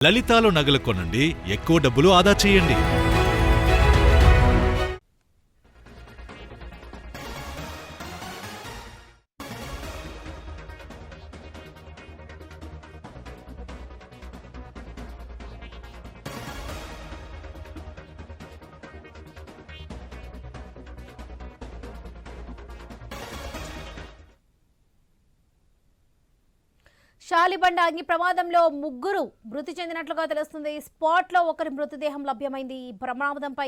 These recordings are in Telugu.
లలితాలో నగలు కొనండి, ఎక్కువ డబ్బులు ఆదా చేయండి. షాలిబండ అగ్ని ప్రమాదంలో ముగ్గురు మృతి చెందినట్లుగా తెలుస్తుంది. స్పాట్లో ఒకరి మృతదేహం లభ్యమైంది. ఈ ప్రమాదంపై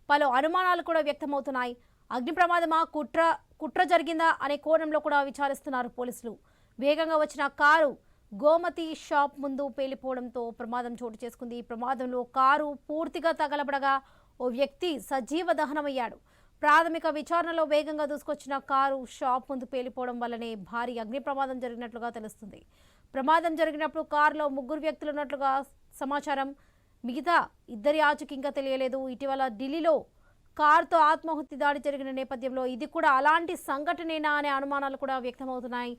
పలు అనుమానాలు కూడా వ్యక్తమవుతున్నాయి. అగ్ని ప్రమాదమా, కుట్ర జరిగిందా అనే కోణంలో కూడా విచారిస్తున్నారు పోలీసులు. వేగంగా వచ్చిన కారు గోమతి షాప్ ముందు పేలిపోవడంతో ప్రమాదం చోటు చేసుకుంది. ఈ ప్రమాదంలో కారు పూర్తిగా తగలబడగా ఓ వ్యక్తి సజీవ దహనమయ్యాడు. ప్రాథమిక విచారణలో వేగంగా దూసుకొచ్చిన కారు షాప్ ముందు పేలిపోవడం వల్లనే భారీ అగ్ని ప్రమాదం జరిగినట్లుగా తెలుస్తుంది. ప్రమాదం జరిగినప్పుడు కారులో ముగ్గురు వ్యక్తులు ఉన్నట్లుగా సమాచారం. మిగతా ఇద్దరి ఆచూకీ ఇంకా తెలియలేదు. ఇటీవల ఢిల్లీలో కారుతో ఆత్మాహుతి దాడి జరిగిన నేపథ్యంలో ఇది కూడా అలాంటి సంఘటనేనా అనే అనుమానాలు కూడా వ్యక్తమవుతున్నాయి.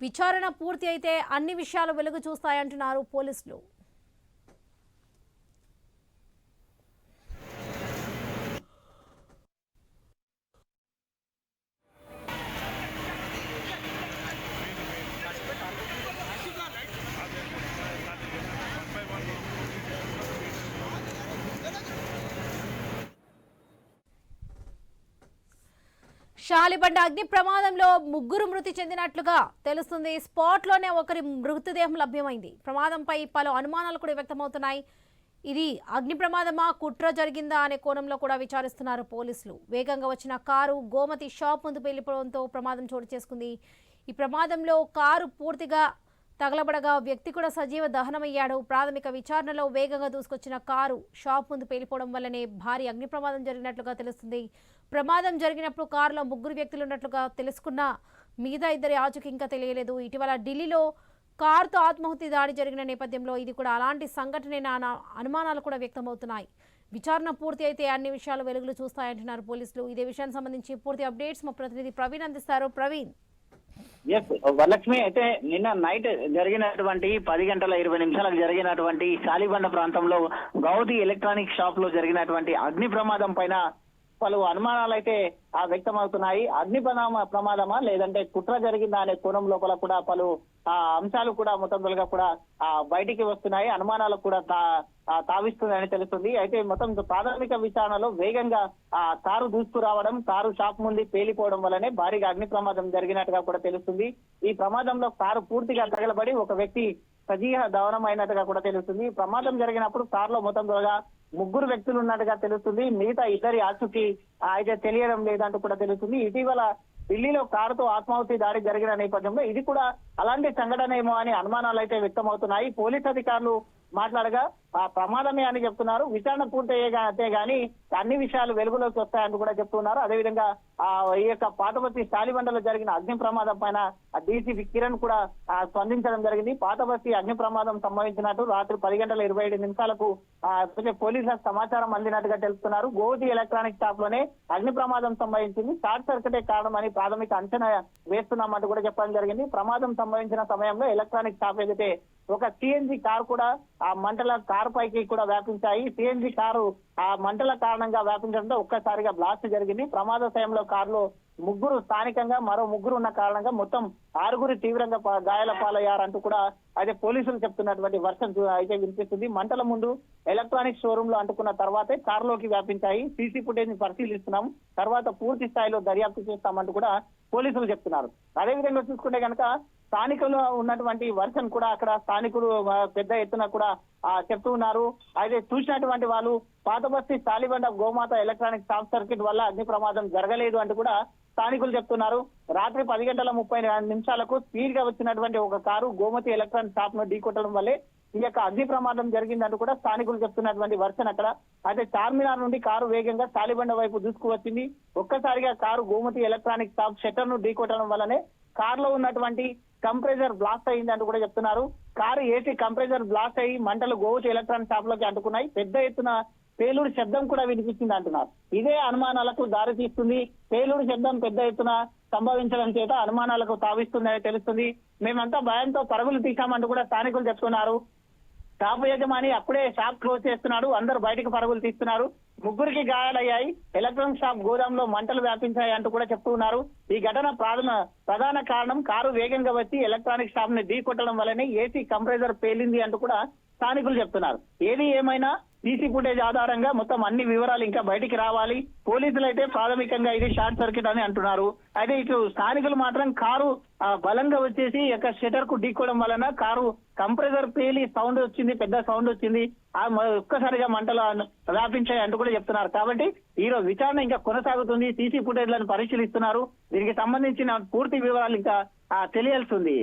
విచారణ పూర్తి అయితే అన్ని విషయాలు వెలుగు చూస్తాయంటున్నారు పోలీసులు. షాలిబండ అగ్ని ప్రమాదంలో ముగ్గురు మృతి చెందినట్లుగా తెలుస్తుంది. స్పాట్లోనే ఒకరి మృతదేహం లభ్యమైంది. ప్రమాదంపై పలు అనుమానాలు కూడా వ్యక్తమవుతున్నాయి. ఇది అగ్ని ప్రమాదమా, కుట్ర జరిగిందా అనే కోణంలో కూడా విచారిస్తున్నారు పోలీసులు. వేగంగా వచ్చిన కారు గోమతి షాప్ ముందు వెళ్ళిపోవడంతో ప్రమాదం చోటు చేసుకుంది. ఈ ప్రమాదంలో కారు పూర్తిగా తగలబడగా వ్యక్తి కూడా సజీవ దహనమయ్యాడు. ప్రాథమిక విచారణలో వేగంగా దూసుకొచ్చిన కారు షాప్ ముందు పేలిపోవడం వల్లనే భారీ అగ్ని ప్రమాదం జరిగినట్లుగా తెలుస్తుంది. ప్రమాదం జరిగినప్పుడు కారులో ముగ్గురు వ్యక్తులు ఉన్నట్లుగా తెలుసుకున్నా మిగతా ఇద్దరి ఆచూకీ ఇంకా తెలియలేదు. ఇటీవల ఢిల్లీలో కారుతో ఆత్మాహుతి దాడి జరిగిన నేపథ్యంలో ఇది కూడా అలాంటి సంఘటన అనుమానాలు కూడా వ్యక్తమవుతున్నాయి. విచారణ పూర్తి అయితే అన్ని విషయాలు వెలుగులు చూస్తాయంటున్నారు పోలీసులు. ఇదే విషయానికి సంబంధించి పూర్తి అప్డేట్స్ మా ప్రతినిధి ప్రవీణ్ అందిస్తారు. ప్రవీణ్. ఎస్ వరలక్ష్మి, అయితే నిన్న నైట్ జరిగినటువంటి 10:20 జరిగినటువంటి షాలిబండ ప్రాంతంలో గౌతి ఎలక్ట్రానిక్ షాప్ లో జరిగినటువంటి అగ్ని ప్రమాదం పైన పలు అనుమానాలు అయితే వ్యక్తమవుతున్నాయి. అగ్ని ప్రమాదమా లేదంటే కుట్ర జరిగిందా అనే కోణం లోపల కూడా పలు అంశాలు కూడా మొత్తంగా కూడా బయటికి వస్తున్నాయి. అనుమానాలకు కూడా తావిస్తుందని తెలుస్తుంది. అయితే మొత్తం ప్రాథమిక విచారణలో వేగంగా కారు దూసుకురావడం, కారు షాప్ ముందు పేలిపోవడం వల్లనే భారీగా అగ్ని ప్రమాదం జరిగినట్టుగా కూడా తెలుస్తుంది. ఈ ప్రమాదంలో కారు పూర్తిగా తగలబడి ఒక వ్యక్తి సజీవ దహనం అయినట్టుగా కూడా తెలుస్తుంది. ప్రమాదం జరిగినప్పుడు కారులో మొత్తంగా ముగ్గురు వ్యక్తులు ఉన్నట్టుగా తెలుస్తుంది. మిగతా ఇద్దరి ఆచూకీ అయితే తెలియడం లేదంటూ కూడా తెలుస్తుంది. ఇటీవల ఢిల్లీలో కారుతో ఆత్మాహుతి దాడి జరిగిన నేపథ్యంలో ఇది కూడా అలాంటి సంఘటన ఏమో అని అనుమానాలు అయితే వ్యక్తమవుతున్నాయి. పోలీస్ అధికారులు మాట్లాడగా ఆ ప్రమాదమే అని చెప్తున్నారు. విచారణ పూర్తయ్యే గానీ అన్ని విషయాలు వెలుగులోకి వస్తాయని కూడా చెప్తున్నారు. అదేవిధంగా ఈ యొక్క పాతబస్తీ షాలిబండలో జరిగిన అగ్ని ప్రమాదం పైన డీసీపీ కిరణ్ కూడా స్పందించడం జరిగింది. పాతబస్తీ అగ్ని ప్రమాదం సంభవించినట్టు రాత్రి 10:27 పోలీసులకు సమాచారం అందినట్టుగా తెలుపుతున్నారు. గోవతి ఎలక్ట్రానిక్ షాప్ లోనే అగ్ని ప్రమాదం సంభవించింది. షార్ట్ సర్క్యూటే కారణమని ప్రాథమిక అంచనా వేస్తున్నామంటూ కూడా చెప్పడం జరిగింది. ప్రమాదం సంభవించిన సమయంలో ఎలక్ట్రానిక్ షాప్ ఏదైతే ఒక సిఎన్జి కారు కూడా ఆ మంటల కారు పైకి కూడా వ్యాపించాయి. సిఎన్జి కారు ఆ మంటల కారణంగా వ్యాపించడంతో ఒక్కసారిగా బ్లాస్ట్ జరిగింది. ప్రమాద సమయంలో కారులో ముగ్గురు స్థానికంగా మరో ముగ్గురు ఉన్న కారణంగా మొత్తం 6 తీవ్రంగా గాయాల పాలయ్యారంటూ కూడా అయితే పోలీసులు చెప్తున్నటువంటి వర్షన్ అయితే వినిపిస్తుంది. మంటల ముందు ఎలక్ట్రానిక్ షోరూమ్ లో అంటుకున్న తర్వాతే కారులోకి వ్యాపించాయి. సీసీ ఫుటేజ్ ని పరిశీలిస్తున్నాం, తర్వాత పూర్తి స్థాయిలో దర్యాప్తు చేస్తామంటూ కూడా పోలీసులు చెప్తున్నారు. అదేవిధంగా చూసుకుంటే కనుక స్థానికులు ఉన్నటువంటి వర్షన్ కూడా అక్కడ స్థానికులు పెద్ద ఎత్తున కూడా చెప్తూ ఉన్నారు. అయితే చూసినటువంటి వాళ్ళు పాతబస్తీ షాలిబండ గోమాత ఎలక్ట్రానిక్ షార్ట్ సర్క్యూట్ వల్ల అగ్ని ప్రమాదం జరగలేదు అంటూ కూడా స్థానికులు చెప్తున్నారు. రాత్రి 10:30 స్పీడ్ గా వచ్చినటువంటి ఒక కారు గోమతి ఎలక్ట్రానిక్ షాప్ ను ఢీకొట్టడం వల్లే ఈ యొక్క అగ్ని ప్రమాదం జరిగిందంటూ కూడా స్థానికులు చెప్తున్నటువంటి వర్షన్ అక్కడ. అయితే చార్మినార్ నుండి కారు వేగంగా షాలిబండ వైపు దూసుకువచ్చింది. ఒక్కసారిగా car Gomathi electronic shop shutter ను ఢీకొట్టడం వల్లనే కారులో ఉన్నటువంటి కంప్రెసర్ బ్లాస్ట్ అయిందంటూ కూడా చెప్తున్నారు. కారు ఏసీ కంప్రెసర్ బ్లాస్ట్ అయ్యి మంటలు గోవతి ఎలక్ట్రానిక్ షాప్ లోకి అంటుకున్నాయి. పెద్ద ఎత్తున పేలుడు శబ్దం కూడా వినిపించింది అంటున్నారు. ఇదే అనుమానాలకు దారి తీస్తుంది. పేలుడు శబ్దం పెద్ద ఎత్తున సంభవించడం చేత అనుమానాలకు తావిస్తుందని తెలుస్తుంది. మేమంతా భయంతో పరుగులు తీశామంటూ కూడా స్థానికులు చెప్తున్నారు. షాపు యజమాని అప్పుడే షాప్ క్లోజ్ చేస్తున్నాడు. అందరూ బయటకు పరుగులు తీస్తున్నారు. ముగ్గురికి గాయాలయ్యాయి. ఎలక్ట్రానిక్ షాప్ గోదాంలో మంటలు వ్యాపించాయి అంటూ కూడా చెప్తూ ఉన్నారు. ఈ ఘటన ప్రధాన కారణం కారు వేగంగా వచ్చి ఎలక్ట్రానిక్ షాప్ ని ఢీ కొట్టడం వల్లనే ఏసీ కంప్రెసర్ పేలింది అంటూ కూడా స్థానికులు చెప్తున్నారు. ఏది ఏమైనా సీసీ ఫుటేజ్ ఆధారంగా మొత్తం అన్ని వివరాలు ఇంకా బయటికి రావాలి. పోలీసులు అయితే ప్రాథమికంగా ఇది షార్ట్ సర్క్యూట్ అని అంటున్నారు. అయితే ఇటు స్థానికులు మాత్రం కారు బలంగా వచ్చేసి యొక్క షటర్ కు ఢీకోవడం వలన కారు కంప్రెసర్ పేలి సౌండ్ వచ్చింది, పెద్ద సౌండ్ వచ్చింది. ఒక్కసారిగా మంటలు వ్యాపించాయి అంటూ కూడా చెప్తున్నారు. కాబట్టి ఈ రోజు విచారణ ఇంకా కొనసాగుతుంది. సీసీ ఫుటేజ్లను పరిశీలిస్తున్నారు. దీనికి సంబంధించిన పూర్తి వివరాలు ఇంకా తెలియాల్సింది.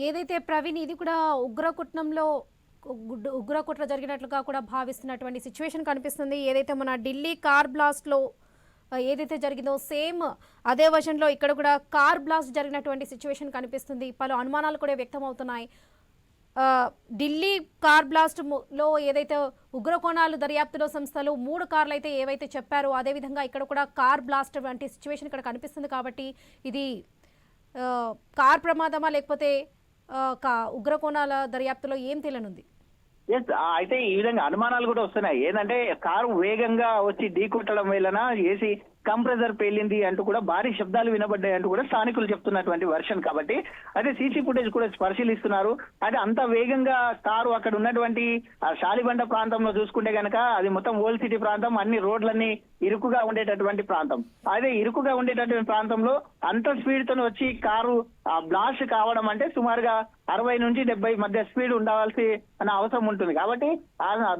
ఏదైతే ప్రవీణ్ ఇది కూడా ఉగ్రకుట్ర జరిగినట్లుగా కూడా భావిస్తున్నటువంటి సిచ్యువేషన్ కనిపిస్తుంది. ఏదైతే మన ఢిల్లీ కార్ బ్లాస్ట్ లో ఏదైతే జరిగిందో సేమ్ అదే వర్షన్లో ఇక్కడ కూడా కార్ బ్లాస్ట్ జరిగినటువంటి సిచ్యువేషన్ కనిపిస్తుంది. పలు అనుమానాలు కూడా వ్యక్తం అవుతున్నాయి. ఢిల్లీ కార్ బ్లాస్ట్ లో ఏదైతే ఉగ్రకోణాలు దర్యాప్తులో సంస్థలు 3 కార్లు అయితే ఏవైతే చెప్పారో అదేవిధంగా ఇక్కడ కూడా కార్ బ్లాస్ట్ వంటి సిచ్యువేషన్ ఇక్కడ కనిపిస్తుంది. కాబట్టి ఇది కార్ ప్రమాదమా లేకపోతే ఉగ్రకోణాల దర్యాప్తులో ఏం తేలనుంది? ఎస్, అయితే ఈ విధంగా అనుమానాలు కూడా వస్తున్నాయి. ఏంటంటే కారు వేగంగా వచ్చి ఢీకొట్టడం వలన ఏసీ కంప్రెసర్ పేలింది అంటూ కూడా భారీ శబ్దాలు వినబడ్డాయి అంటూ కూడా స్థానికులు చెప్తున్నటువంటి వర్షన్. కాబట్టి అదే సీసీ ఫుటేజ్ కూడా పరిశీలిస్తున్నారు. అంటే అంత వేగంగా కారు అక్కడ ఉన్నటువంటి శాలిబండ ప్రాంతంలో చూసుకుంటే గనక అది మొత్తం ఓల్డ్ సిటీ ప్రాంతం, అన్ని రోడ్లన్నీ ఇరుకుగా ఉండేటటువంటి ప్రాంతం. అదే ఇరుకుగా ఉండేటటువంటి ప్రాంతంలో అంత స్పీడ్ తో వచ్చి కారు బ్లాస్ట్ కావడం అంటే సుమారుగా 60 నుంచి 70 మధ్య స్పీడ్ ఉండవలసి అనే అవసరం ఉంటుంది. కాబట్టి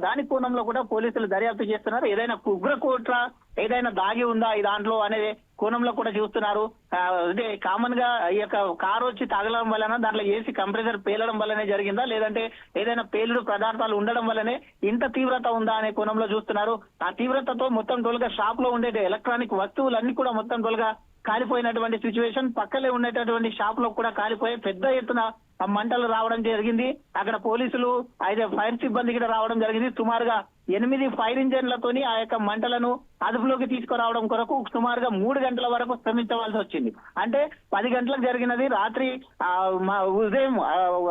దాని కోణంలో కూడా పోలీసులు దర్యాప్తు చేస్తున్నారు. ఏదైనా ఉగ్రకుట్ర ఏదైనా దాగి ఉందా ఈ దాంట్లో అనే కోణంలో కూడా చూస్తున్నారు. అంటే కామన్ గా ఈ యొక్క కారు వచ్చి తగలడం వలన దాంట్లో ఏసీ కంప్రెసర్ పేలడం వల్లనే జరిగిందా, లేదంటే ఏదైనా పేలుడు పదార్థాలు ఉండడం వల్లనే ఇంత తీవ్రత ఉందా అనే కోణంలో చూస్తున్నారు. ఆ తీవ్రతతో మొత్తం టోల్గా షాప్ లో ఉండే ఎలక్ట్రానిక్ వస్తువులన్నీ కూడా మొత్తం టోల్గా కాలిపోయినటువంటి సిచ్యువేషన్. పక్కనే ఉండేటటువంటి షాప్ లో కూడా కాలిపోయి పెద్ద ఎత్తున మంటలు రావడం జరిగింది. అక్కడ పోలీసులు అయితే ఫైర్ సిబ్బంది కూడా రావడం జరిగింది. సుమారుగా 8 ఫైర్ ఇంజన్లతోని ఆ యొక్క మంటలను అదుపులోకి తీసుకురావడం కొరకు సుమారుగా 3 గంటల వరకు శ్రమించవలసి వచ్చింది. అంటే 10 గంటలకు జరిగినది రాత్రి ఉదయం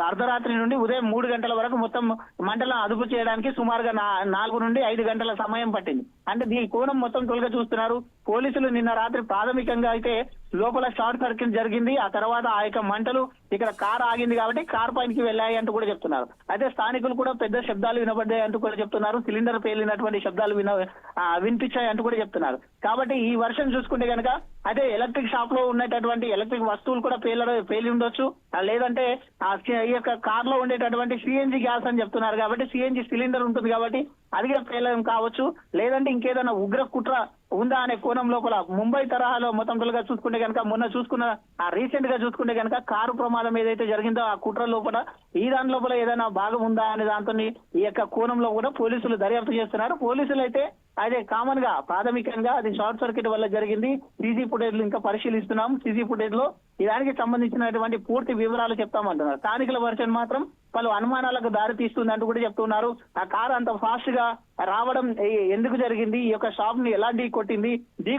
అర్ధరాత్రి నుండి ఉదయం 3 గంటల వరకు మొత్తం మంటలను అదుపు చేయడానికి సుమారుగా 4 నుండి 5 గంటల సమయం పట్టింది. అంటే దీని కోణం మొత్తం తొలగా చూస్తున్నారు పోలీసులు. నిన్న రాత్రి ప్రాథమికంగా అయితే లోపల షార్ట్ సర్క్యూట్ జరిగింది. ఆ తర్వాత ఆ యొక్క మంటలు ఇక్కడ కార్ ఆగింది కాబట్టి కార్ పైనకి వెళ్ళాయి అంటూ కూడా చెప్తున్నారు. అయితే స్థానికులు కూడా పెద్ద శబ్దాలు వినబడ్డాయి అంటూ కూడా చెప్తున్నారు. సిలిండర్ పేలినటువంటి శబ్దాలు వినిపించాయి అంటూ కూడా చెప్తున్నారు. కాబట్టి ఈ వర్షం చూసుకుంటే కనుక అయితే ఎలక్ట్రిక్ షాప్ లో ఉన్నటువంటి ఎలక్ట్రిక్ వస్తువులు కూడా పేలి ఉండొచ్చు. లేదంటే ఈ యొక్క కార్ లో ఉండేటటువంటి సిఎన్జి గ్యాస్ అని చెప్తున్నారు. కాబట్టి సిఎన్జి సిలిండర్ ఉంటుంది కాబట్టి అది కూడా పేలడం కావచ్చు. లేదంటే ఇంకేదైనా ఉగ్ర కుట్ర ఉందా అనే కోణం లోపల ముంబై తరహాలో మొత్తం చూసుకుంటే కనుక మొన్న చూసుకున్న రీసెంట్ గా చూసుకుంటే కనుక కారు ప్రమాదం ఏదైతే జరిగిందో ఆ కుట్ర లోపల ఈ దాని లోపల ఏదైనా భాగం ఉందా అనే దాంతో ఈ యొక్క కోణంలో కూడా పోలీసులు దర్యాప్తు చేస్తున్నారు. పోలీసులు అయితే అదే కామన్ గా ప్రాథమికంగా అది షార్ట్ సర్క్యూట్ వల్ల జరిగింది. సీసీ ఫుటేజ్ ఇంకా పరిశీలిస్తున్నాం. సీసీ ఫుటేజ్ లో ఈ దానికి సంబంధించినటువంటి పూర్తి వివరాలు చెప్తామంటున్నారు. స్థానికుల వర్షన్ మాత్రం పలు అనుమానాలకు దారి తీస్తుంది అంటూ కూడా చెప్తున్నారు. ఆ కారు అంత ఫాస్ట్ గా రావడం ఎందుకు జరిగింది, ఈ యొక్క షాప్ ని ఎలా ఢీ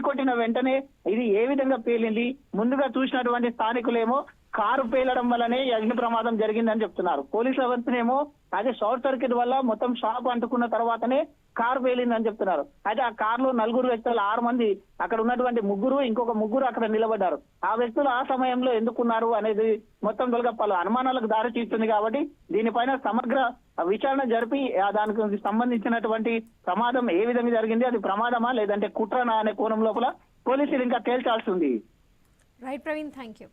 కొట్టిన వెంటనే ఇది ఏ విధంగా పేలింది, ముందుగా చూసినటువంటి స్థానికులేమో కారు పేలడం వల్లనే అగ్ని ప్రమాదం జరిగిందని చెప్తున్నారు. పోలీసుల వంతునేమో అదే షార్ట్ సర్క్యూట్ వల్ల మొత్తం షాప్ అంటుకున్న తర్వాతనే కారు పేలిందని చెప్తున్నారు. అయితే ఆ కారులో 4 వ్యక్తులు 6 మంది అక్కడ ఉన్నటువంటి ఇంకొక ముగ్గురు అక్కడ నిలబడ్డారు. ఆ వ్యక్తులు ఆ సమయంలో ఎందుకున్నారు అనేది మొత్తం తొలగా పలు అనుమానాలకు దారి తీస్తుంది. కాబట్టి దీనిపైన సమగ్ర విచారణ జరిపి దానికి సంబంధించినటువంటి ప్రమాదం ఏ విధంగా జరిగింది, అది ప్రమాదమా లేదంటే కుట్రనా అనే కోణం లోపల పోలీసులు ఇంకా తేల్చాల్సి ఉంది. Right Praveen, thank you.